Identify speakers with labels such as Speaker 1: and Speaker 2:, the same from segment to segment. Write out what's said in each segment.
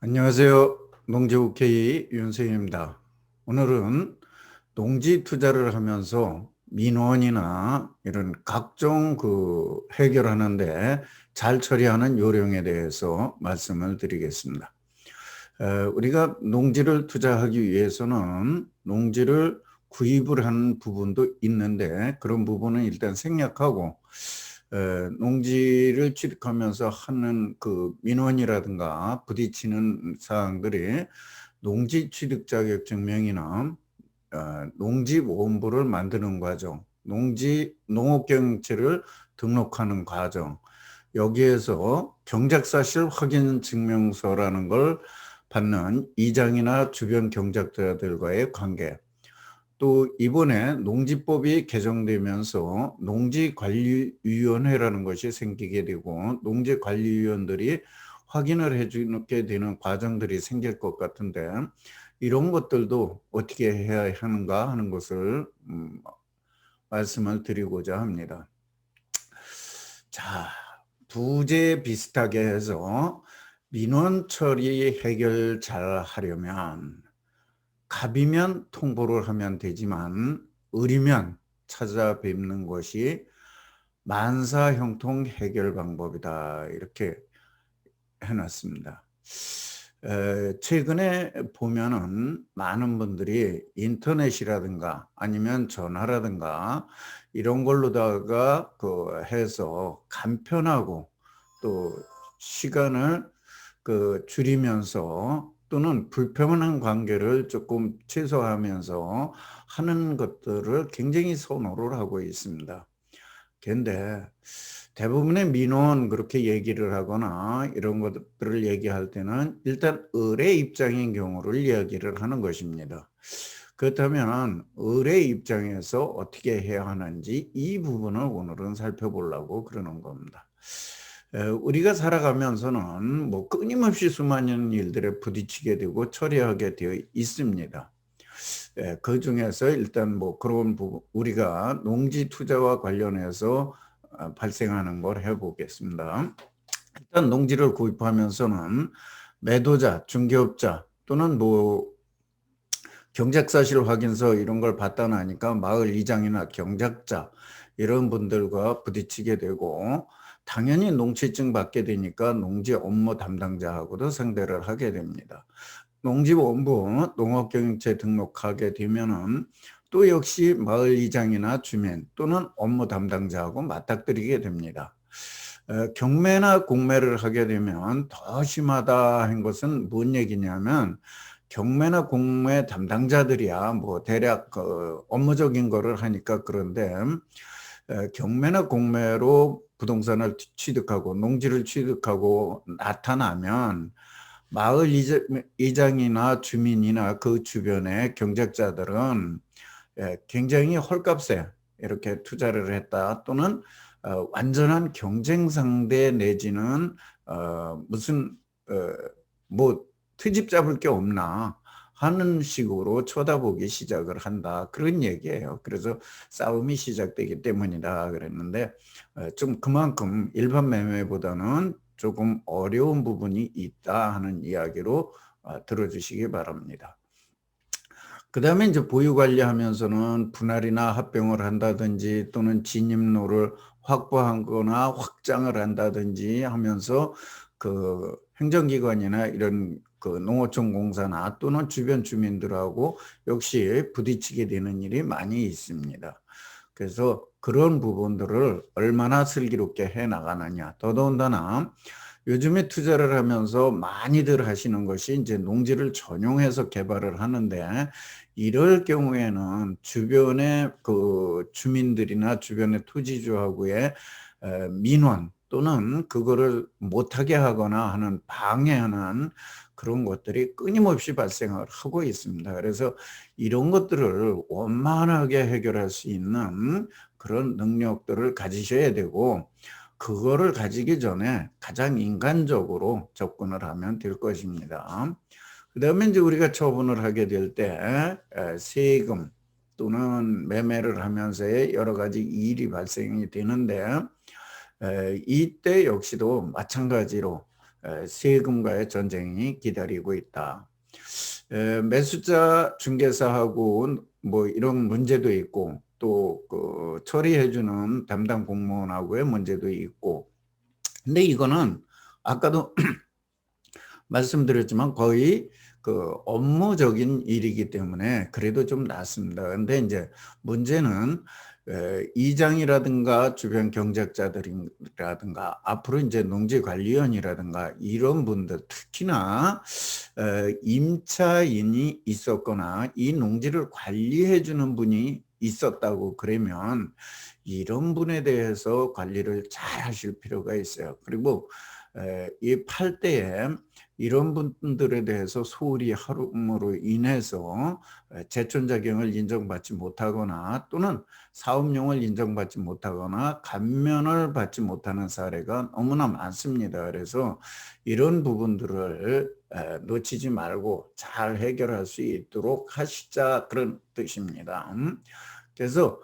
Speaker 1: 안녕하세요. 농지국회의 윤세입니다. 오늘은 농지 투자를 하면서 민원이나 이런 각종 해결하는데 잘 처리하는 요령에 대해서 말씀을 드리겠습니다. 우리가 농지를 투자하기 위해서는 농지를 구입을 하는 부분도 있는데 그런 부분은 일단 생략하고 농지를 취득하면서 하는 민원이라든가 부딪히는 사항들이 농지 취득 자격 증명이나 농지보험부를 만드는 과정, 농업경영체를 등록하는 과정, 여기에서 경작사실 확인 증명서라는 걸 받는 이장이나 주변 경작자들과의 관계, 또 이번에 농지법이 개정되면서 농지관리위원회라는 것이 생기게 되고 농지관리위원들이 확인을 해주게 되는 과정들이 생길 것 같은데 이런 것들도 어떻게 해야 하는가 하는 것을 말씀을 드리고자 합니다. 자, 부재 비슷하게 해서 민원 처리 해결 잘 하려면 갑이면 통보를 하면 되지만 을이면 찾아뵙는 것이 만사형통 해결 방법이다. 이렇게 해놨습니다. 최근에 보면은 많은 분들이 인터넷이라든가 아니면 전화라든가 이런 걸로다가 해서 간편하고 또 시간을 줄이면서 또는 불편한 관계를 조금 최소화하면서 하는 것들을 굉장히 선호를 하고 있습니다. 근데 대부분의 민원 그렇게 얘기를 하거나 이런 것들을 얘기할 때는 일단 을의 입장인 경우를 이야기를 하는 것입니다. 그렇다면 을의 입장에서 어떻게 해야 하는지 이 부분을 오늘은 살펴보려고 그러는 겁니다. 우리가 살아가면서는 뭐 끊임없이 수많은 일들에 부딪히게 되고 처리하게 되어 있습니다. 그 중에서 일단 뭐 그런 부분, 우리가 농지 투자와 관련해서 발생하는 걸 해보겠습니다. 일단 농지를 구입하면서는 매도자, 중개업자 또는 뭐 경작사실 확인서 이런 걸 받다 나니까 마을 이장이나 경작자 이런 분들과 부딪히게 되고 당연히 농지증 받게 되니까 농지 업무 담당자하고도 상대를 하게 됩니다. 농지본부 농업경영체 등록하게 되면은 또 역시 마을 이장이나 주민 또는 업무 담당자하고 맞닥뜨리게 됩니다. 경매나 공매를 하게 되면 더 심하다 한 것은 뭔 얘기냐면 경매나 공매 담당자들이야 뭐 대략 업무적인 거를 하니까 그런데 경매나 공매로 부동산을 취득하고 농지를 취득하고 나타나면 마을 이장이나 주민이나 그 주변의 경작자들은 굉장히 헐값에 이렇게 투자를 했다 또는 완전한 경쟁 상대 내지는 무슨 뭐 트집 잡을 게 없나 하는 식으로 쳐다보기 시작을 한다 그런 얘기예요. 그래서 싸움이 시작되기 때문이다 그랬는데 좀 그만큼 일반 매매보다는 조금 어려운 부분이 있다 하는 이야기로 들어주시기 바랍니다. 그 다음에 이제 보유 관리하면서는 분할이나 합병을 한다든지 또는 진입로를 확보하거나 확장을 한다든지 하면서 행정기관이나 이런 농어촌 공사나 또는 주변 주민들하고 역시 부딪히게 되는 일이 많이 있습니다. 그래서 그런 부분들을 얼마나 슬기롭게 해 나가느냐. 더더군다나 요즘에 투자를 하면서 많이들 하시는 것이 이제 농지를 전용해서 개발을 하는데 이럴 경우에는 주변의 주민들이나 주변의 토지주하고의 민원 또는 그거를 못하게 하거나 하는 방해하는 그런 것들이 끊임없이 발생을 하고 있습니다. 그래서 이런 것들을 원만하게 해결할 수 있는 그런 능력들을 가지셔야 되고 그거를 가지기 전에 가장 인간적으로 접근을 하면 될 것입니다. 그 다음에 이제 우리가 처분을 하게 될 때 세금 또는 매매를 하면서의 여러 가지 일이 발생이 되는데 이때 역시도 마찬가지로 세금과의 전쟁이 기다리고 있다. 매수자 중개사하고 뭐 이런 문제도 있고 또 그 처리해주는 담당 공무원하고의 문제도 있고, 근데 이거는 아까도 말씀드렸지만 거의 그 업무적인 일이기 때문에 그래도 좀 낫습니다. 근데 이제 문제는 이장이라든가 주변 경작자들이라든가 앞으로 이제 농지관리원이라든가 이런 분들, 특히나 임차인이 있었거나 이 농지를 관리해 주는 분이 있었다고 그러면 이런 분에 대해서 관리를 잘 하실 필요가 있어요. 그리고 이 팔 때에 이런 분들에 대해서 소홀히 하rum으로 인해서 제촌자경을 인정받지 못하거나 또는 사업용을 인정받지 못하거나 감면을 받지 못하는 사례가 너무나 많습니다. 그래서 이런 부분들을 놓치지 말고 잘 해결할 수 있도록 하시자, 그런 뜻입니다. 그래서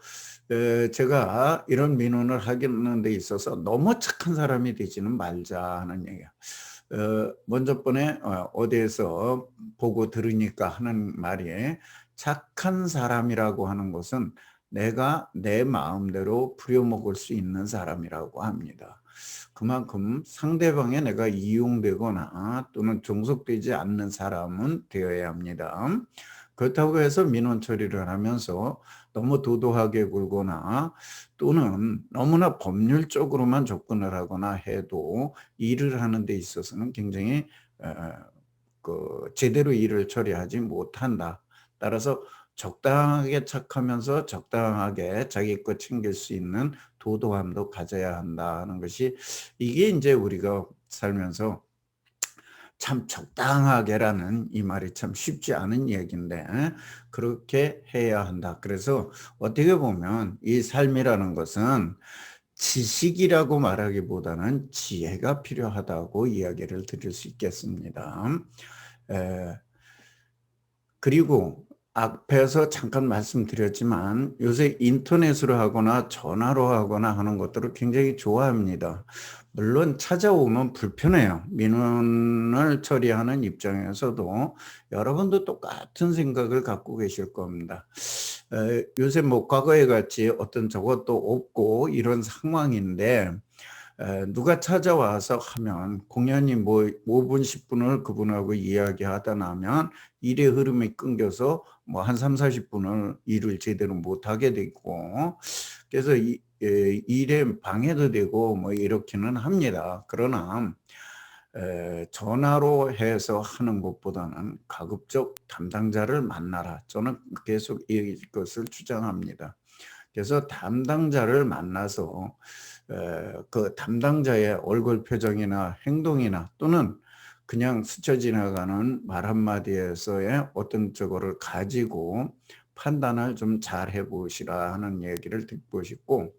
Speaker 1: 제가 이런 민원을 하는 데 있어서 너무 착한 사람이 되지는 말자 하는 얘기야. 먼저 번에 어디에서 보고 들으니까 하는 말이, 착한 사람이라고 하는 것은 내가 내 마음대로 부려먹을 수 있는 사람이라고 합니다. 그만큼 상대방에 내가 이용되거나 또는 종속되지 않는 사람은 되어야 합니다. 그렇다고 해서 민원 처리를 하면서 너무 도도하게 굴거나 또는 너무나 법률적으로만 접근을 하거나 해도 일을 하는 데 있어서는 굉장히 제대로 일을 처리하지 못한다. 따라서 적당하게 착하면서 적당하게 자기 것 챙길 수 있는 도도함도 가져야 한다는 것이, 이게 이제 우리가 살면서 참 적당하게라는 이 말이 참 쉽지 않은 얘기인데 그렇게 해야 한다. 그래서 어떻게 보면 이 삶이라는 것은 지식이라고 말하기보다는 지혜가 필요하다고 이야기를 드릴 수 있겠습니다. 그리고 앞에서 잠깐 말씀드렸지만 요새 인터넷으로 하거나 전화로 하거나 하는 것들을 굉장히 좋아합니다. 물론 찾아오면 불편해요. 민원을 처리하는 입장에서도 여러분도 똑같은 생각을 갖고 계실 겁니다. 요새 뭐 과거에 같이 어떤 저것도 없고 이런 상황인데 누가 찾아와서 하면 공연히 뭐 5분 10분을 그분하고 이야기하다 나면 일의 흐름이 끊겨서 뭐 한 3-40분을 일을 제대로 못하게 되고, 그래서 일에 방해도 되고 뭐 이렇게는 합니다. 그러나 전화로 해서 하는 것보다는 가급적 담당자를 만나라. 저는 계속 이것을 주장합니다. 그래서 담당자를 만나서 그 담당자의 얼굴 표정이나 행동이나 또는 그냥 스쳐 지나가는 말 한마디에서의 어떤 저거를 가지고 판단을 좀 잘 해보시라 하는 얘기를 듣고 싶고,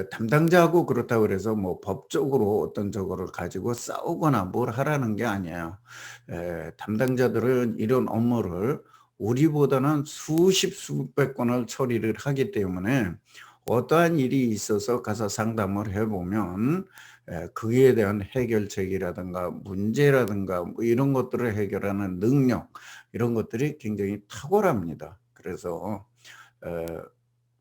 Speaker 1: 담당자하고 그렇다고 그래서 뭐 법적으로 어떤 저거를 가지고 싸우거나 뭘 하라는 게 아니에요. 담당자들은 이런 업무를 우리보다는 수십 수백 건을 처리를 하기 때문에 어떠한 일이 있어서 가서 상담을 해보면 그에 대한 해결책이라든가 문제라든가 뭐 이런 것들을 해결하는 능력, 이런 것들이 굉장히 탁월합니다. 그래서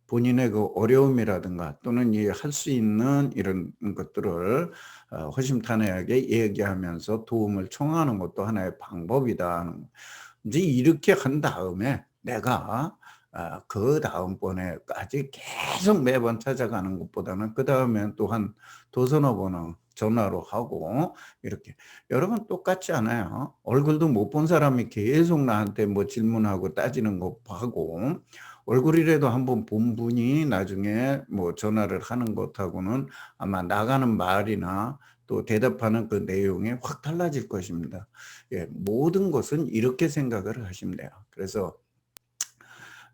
Speaker 1: 본인의 그 어려움이라든가 또는 이 할 수 있는 이런 것들을 허심탄회하게 얘기하면서 도움을 청하는 것도 하나의 방법이다. 이제 이렇게 한 다음에 내가 그 다음번에까지 계속 매번 찾아가는 것보다는 그 다음엔 또 한 두서너 번은 전화로 하고 이렇게. 여러분 똑같지 않아요? 얼굴도 못 본 사람이 계속 나한테 뭐 질문하고 따지는 거 하고, 얼굴이라도 한번 본 분이 나중에 뭐 전화를 하는 것하고는 아마 나가는 말이나 또 대답하는 그 내용이 확 달라질 것입니다. 모든 것은 이렇게 생각을 하시면 돼요. 그래서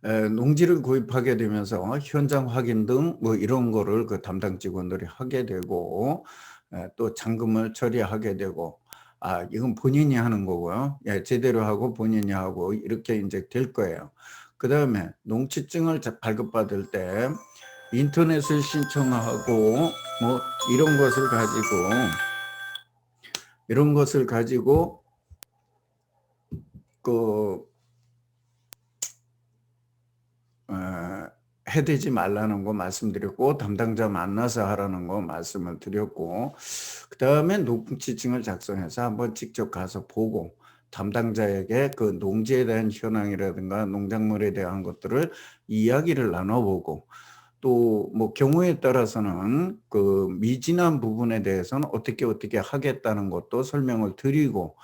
Speaker 1: 농지를 구입하게 되면서 현장 확인 등 뭐 이런 거를 그 담당 직원들이 하게 되고, 또 잔금을 처리하게 되고, 이건 본인이 하는 거고요. 제대로 하고 본인이 하고 이렇게 이제 될 거예요. 그 다음에 농지증을 발급받을 때 인터넷을 신청하고 뭐 이런 것을 가지고 이런 것을 가지고 그 해대지 말라는 거 말씀드렸고, 담당자 만나서 하라는 거 말씀을 드렸고, 그 다음에 농지증을 작성해서 한번 직접 가서 보고 담당자에게 그 농지에 대한 현황이라든가 농작물에 대한 것들을 이야기를 나눠보고, 또 뭐 경우에 따라서는 그 미진한 부분에 대해서는 어떻게 하겠다는 것도 설명을 드리고,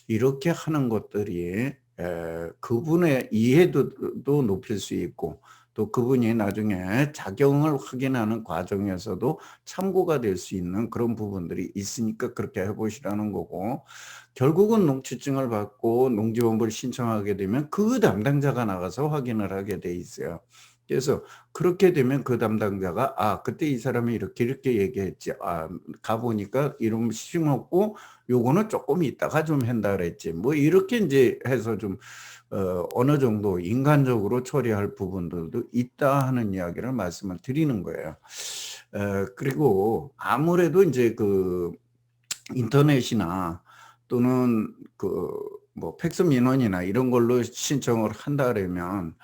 Speaker 1: 이렇게 하는 것들이 그분의 이해도도 높일 수 있고, 또 그분이 나중에 작용을 확인하는 과정에서도 참고가 될 수 있는 그런 부분들이 있으니까 그렇게 해보시라는 거고, 결국은 농지증을 받고 농지원부를 신청하게 되면 그 담당자가 나가서 확인을 하게 돼 있어요. 그래서 그렇게 되면 그 담당자가 그때 이 사람이 이렇게 얘기했지, 가보니까 이름 심었고 요거는 조금 있다가 좀 한다 그랬지, 뭐 이렇게 이제 해서 좀 어느 정도 인간적으로 처리할 부분들도 있다 하는 이야기를 말씀을 드리는 거예요. 그리고 아무래도 이제 그 인터넷이나 또는 그 뭐 팩스 민원이나 이런 걸로 신청을 한다 그러면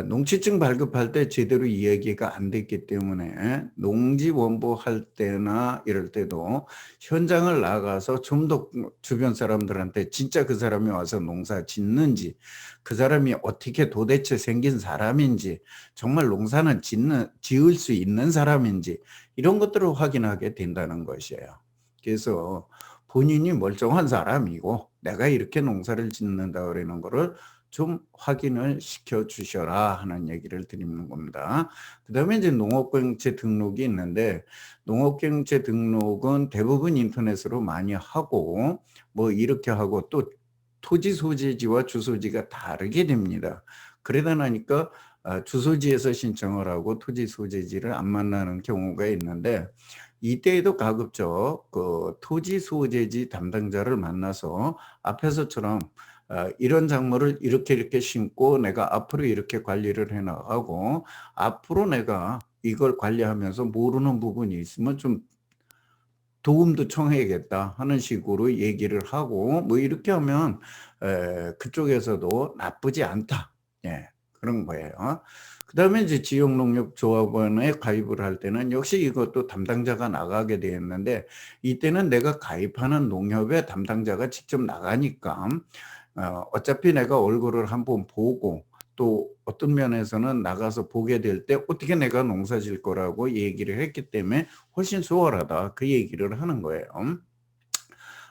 Speaker 1: 농지증 발급할 때 제대로 이야기가 안 됐기 때문에 농지원부 할 때나 이럴 때도 현장을 나가서 좀 더 주변 사람들한테 진짜 그 사람이 와서 농사 짓는지, 그 사람이 어떻게 도대체 생긴 사람인지, 정말 농사는 지을 수 있는 사람인지, 이런 것들을 확인하게 된다는 것이에요. 그래서 본인이 멀쩡한 사람이고 내가 이렇게 농사를 짓는다 그러는 거를 좀 확인을 시켜 주셔라 하는 얘기를 드리는 겁니다. 그다음에 이제 농업경채 등록이 있는데, 농업경채 등록은 대부분 인터넷으로 많이 하고 뭐 이렇게 하고, 또 토지 소재지와 주소지가 다르게 됩니다. 그러다 나니까 주소지에서 신청을 하고 토지 소재지를 안 만나는 경우가 있는데, 이때에도 가급적 그 토지 소재지 담당자를 만나서 앞에서처럼 이런 작물을 이렇게 심고 내가 앞으로 이렇게 관리를 해 나가고, 앞으로 내가 이걸 관리하면서 모르는 부분이 있으면 좀 도움도 청해야겠다 하는 식으로 얘기를 하고, 뭐 이렇게 하면 그쪽에서도 나쁘지 않다. 예, 그런 거예요. 그다음에 이제 지역농협조합원에 가입을 할 때는 역시 이것도 담당자가 나가게 되었는데, 이때는 내가 가입하는 농협의 담당자가 직접 나가니까 어차피 내가 얼굴을 한번 보고, 또 어떤 면에서는 나가서 보게 될 때 어떻게 내가 농사 질 거라고 얘기를 했기 때문에 훨씬 수월하다, 그 얘기를 하는 거예요.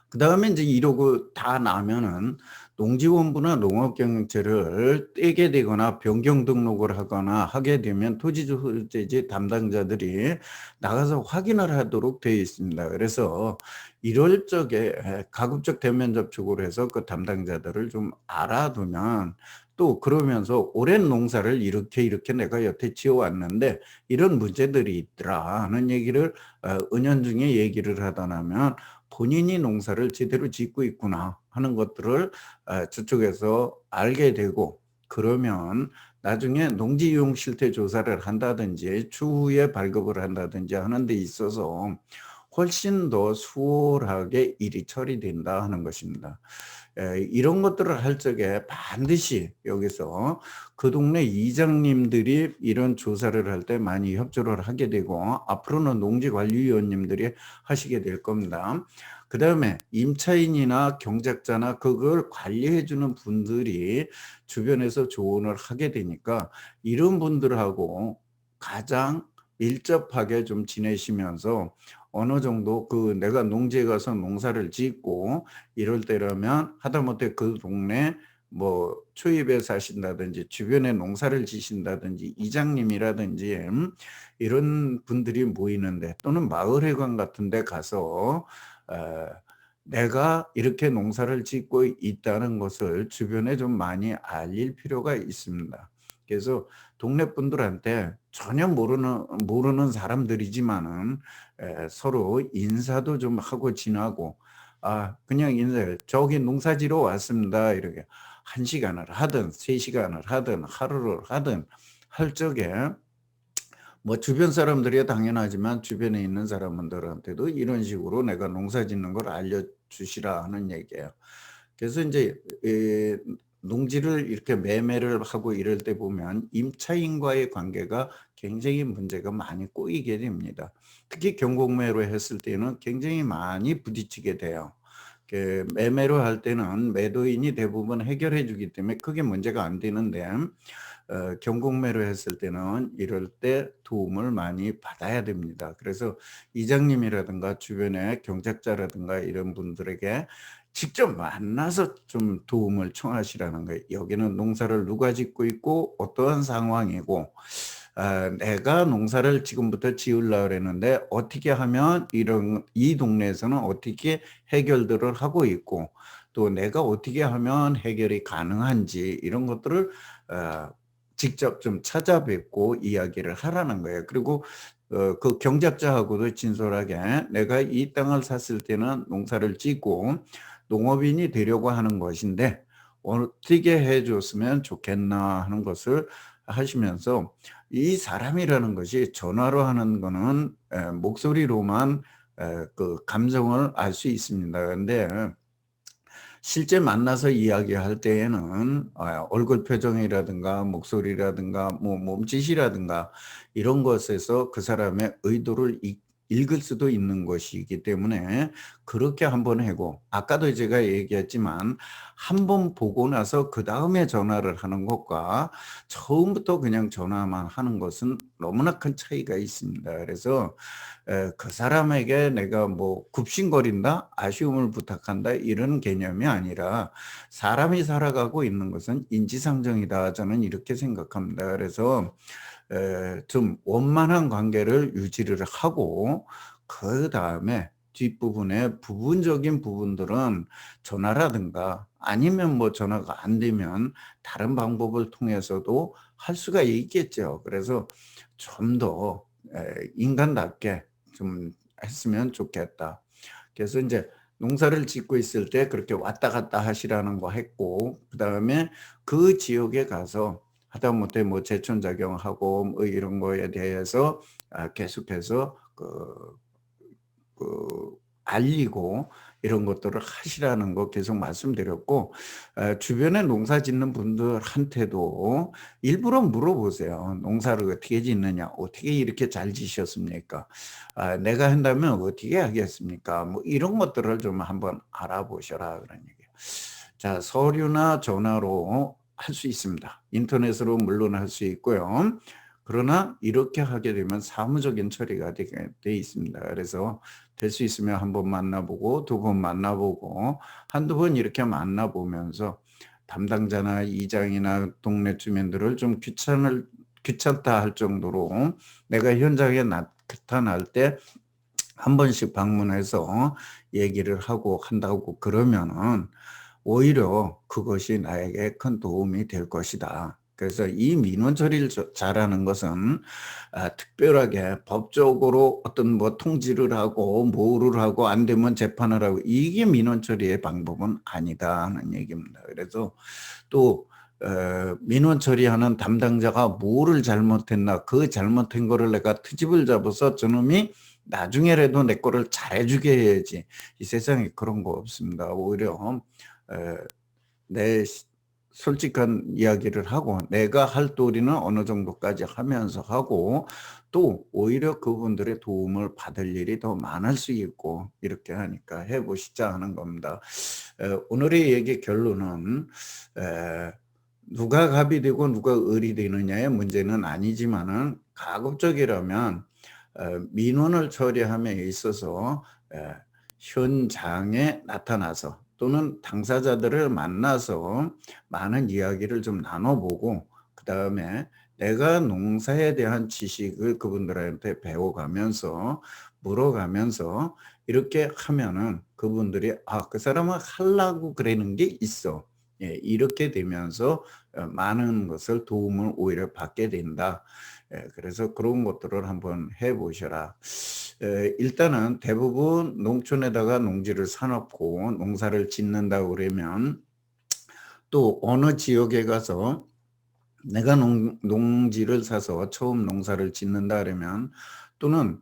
Speaker 1: 그다음에 이제 이러고 다 나면은 농지원부나 농업경영체를 떼게 되거나 변경 등록을 하거나 하게 되면 토지소재지 담당자들이 나가서 확인을 하도록 되어 있습니다. 그래서 이럴 적에 가급적 대면 접촉을 해서 그 담당자들을 좀 알아두면, 또 그러면서 오랜 농사를 이렇게 내가 여태 지어왔는데 이런 문제들이 있더라 하는 얘기를 은연중에 얘기를 하다 나면 본인이 농사를 제대로 짓고 있구나 하는 것들을 저쪽에서 알게 되고, 그러면 나중에 농지 이용 실태 조사를 한다든지 추후에 발급을 한다든지 하는 데 있어서 훨씬 더 수월하게 일이 처리된다 하는 것입니다. 이런 것들을 할 적에 반드시 여기서 그 동네 이장님들이 이런 조사를 할 때 많이 협조를 하게 되고, 앞으로는 농지관리위원님들이 하시게 될 겁니다. 그 다음에 임차인이나 경작자나 그걸 관리해 주는 분들이 주변에서 조언을 하게 되니까, 이런 분들하고 가장 밀접하게 좀 지내시면서 어느 정도 그 내가 농지에 가서 농사를 짓고 이럴 때라면 하다못해 그 동네 뭐 초입에 사신다든지 주변에 농사를 지신다든지 이장님이라든지 이런 분들이 모이는데, 또는 마을회관 같은 데 가서 내가 이렇게 농사를 짓고 있다는 것을 주변에 좀 많이 알릴 필요가 있습니다. 그래서 동네 분들한테 전혀 모르는 사람들이지만은 서로 인사도 좀 하고 지나고, 그냥 인사해. 저기 농사지러 왔습니다. 이렇게 1시간을 하든 3시간을 하든 하루를 하든 할 적에 뭐 주변 사람들이야 당연하지만 주변에 있는 사람들한테도 이런 식으로 "내가 농사 짓는 걸 알려주시라." 하는 얘기예요. 그래서 인제 농지를 이렇게 매매를 하고 이럴 때 보면 임차인과의 관계가 굉장히 문제가 많이 꼬이게 됩니다. 특히 경공매로 했을 때는 굉장히 많이 부딪히게 돼요. 매매로 할 때는 매도인이 대부분 해결해 주기 때문에 크게 문제가 안 되는데 경공매로 했을 때는 이럴 때 도움을 많이 받아야 됩니다. 그래서 이장님이라든가 주변의 경작자라든가 이런 분들에게 직접 만나서 좀 도움을 청하시라는 거예요. 여기는 농사를 누가 짓고 있고 어떠한 상황이고 내가 농사를 지금부터 지으려고 그랬는데 어떻게 하면 이런 이 동네에서는 어떻게 해결들을 하고 있고 또 내가 어떻게 하면 해결이 가능한지 이런 것들을 어 직접 좀 찾아뵙고 이야기를 하라는 거예요. 그리고 그 경작자하고도 진솔하게 "내가 이 땅을 샀을 때는 농사를 짓고 농업인이 되려고 하는 것인데 어떻게 해 줬으면 좋겠나." 하는 것을 하시면서 이 사람이라는 것이 전화로 하는 거는 목소리로만 그 감정을 알 수 있습니다. 근데 실제 만나서 이야기할 때에는 얼굴 표정이라든가 목소리라든가 뭐 몸짓이라든가 이런 것에서 그 사람의 의도를 읽을 수도 있는 것이기 때문에 그렇게 한번 하고 아까도 제가 얘기했지만 한 번 보고 나서 그다음에 전화를 하는 것과 처음부터 그냥 전화만 하는 것은 너무나 큰 차이가 있습니다. 그래서 그 사람에게 내가 뭐 굽신거린다, 아쉬움을 부탁한다 이런 개념이 아니라 사람이 살아가고 있는 것은 인지상정이다. 저는 이렇게 생각합니다. 그래서 좀 원만한 관계를 유지를 하고 그다음에 뒷부분에 부분적인 부분들은 전화라든가 아니면 뭐 전화가 안 되면 다른 방법을 통해서도 할 수가 있겠죠. 그래서 좀 더 인간답게 좀 했으면 좋겠다. 그래서 인제 농사를 짓고 있을 때 그렇게 왔다 갔다 하시라는 거 했고 그다음에 그 지역에 가서 하다못해 뭐 제촌작용하고 뭐 이런 거에 대해서 계속해서 그 알리고 이런 것들을 하시라는 거 계속 말씀드렸고 주변에 농사 짓는 분들한테도 일부러 물어보세요. "농사를 어떻게 짓느냐? 어떻게 이렇게 잘 지셨습니까? 내가 한다면 어떻게 하겠습니까?" 뭐 이런 것들을 좀 한번 알아보셔라 그런 얘기예요. 자 서류나 전화로 할 수 있습니다. 인터넷으로 물론 할 수 있고요. 그러나 이렇게 하게 되면 사무적인 처리가 되게 돼 있습니다. 그래서 될 수 있으면 한 번 만나 보고 두 번 만나 보고 한두 번 이렇게 만나 보면서 담당자나 이장이나 동네 주민들을 좀 귀찮다 할 정도로 내가 현장에 나타날 때 한 번씩 방문해서 얘기를 하고 한다고 그러면은 오히려 그것이 나에게 큰 도움이 될 것이다. 그래서 이 민원 처리를 잘하는 것은 특별하게 법적으로 어떤 뭐 통지를 하고 뭐를 하고 안 되면 재판을 하고 이게 민원 처리의 방법은 아니다 하는 얘기입니다. 그래서 또 민원 처리하는 담당자가 뭐를 잘못했나 그 잘못한 거를 내가 트집을 잡아서 저놈이 나중에라도 내 거를 잘해 주게 해야지. 이 세상에 그런 거 없습니다. 오히려 에 내 솔직한 이야기를 하고 내가 할 도리는 어느 정도까지 하면서 하고 또 오히려 그분들의 도움을 받을 일이 더 많을 수 있고 이렇게 하니까 해 보시자 하는 겁니다. 오늘의 얘기 결론은 에 누가 갑이 되고 누가 을이 되느냐의 문제는 아니지만은 가급적이라면 민원을 처리함에 있어서 에 현장에 나타나서 또는 당사자들을 만나서 많은 이야기를 좀 나눠 보고 그다음에 내가 농사에 대한 지식을 그분들한테 배워가면서 물어가면서 이렇게 하면은 그분들이 '아 그 사람은 하려고 그러는 게 있어.' 예 이렇게 되면서 많은 것을 도움을 오히려 받게 된다. 그래서 그런 것들을 한번 해 보셔라. 일단은 대부분 농촌에다가 농지를 사 놓고 농사를 짓는다고 그러면 또 어느 지역에 가서 내가 농지를 사서 처음 농사를 짓는다 그러면, 또는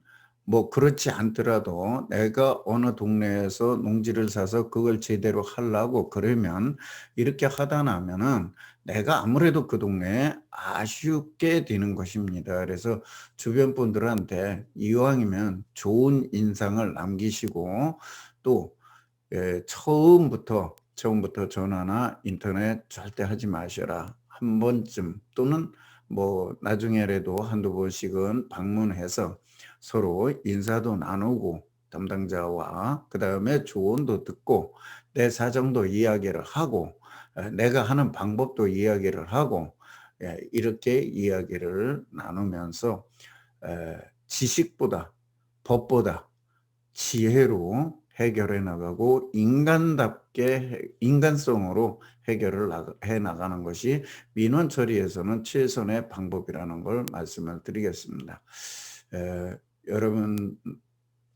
Speaker 1: 뭐 그렇지 않더라도 내가 어느 동네에서 농지를 사서 그걸 제대로 하려고 그러면, 이렇게 하다 나면은 내가 아무래도 그 동네에 아쉽게 되는 것입니다. 그래서 주변 분들한테 이왕이면 좋은 인상을 남기시고, 또 처음부터 전화나 인터넷 절대 하지 마셔라. 한 번쯤, 또는 뭐 나중에라도 한두 번씩은 방문해서 서로 인사도 나누고, 담당자와 그다음에 조언도 듣고, 내 사정도 이야기를 하고, 내가 하는 방법도 이야기를 하고, 이렇게 이야기를 나누면서 지식보다, 법보다 지혜로 해결해 나가고, 인간성으로 해결을 해 나가는 것이 민원 처리에서는 최선의 방법이라는 걸 말씀을 드리겠습니다. 여러분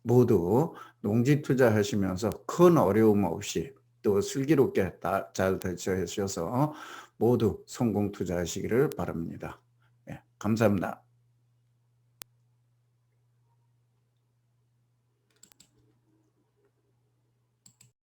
Speaker 1: 모두 농지 투자하시면서 큰 어려움 없이 또 슬기롭게 잘 대처하셔서 모두 성공 투자하시기를 바랍니다. 감사합니다.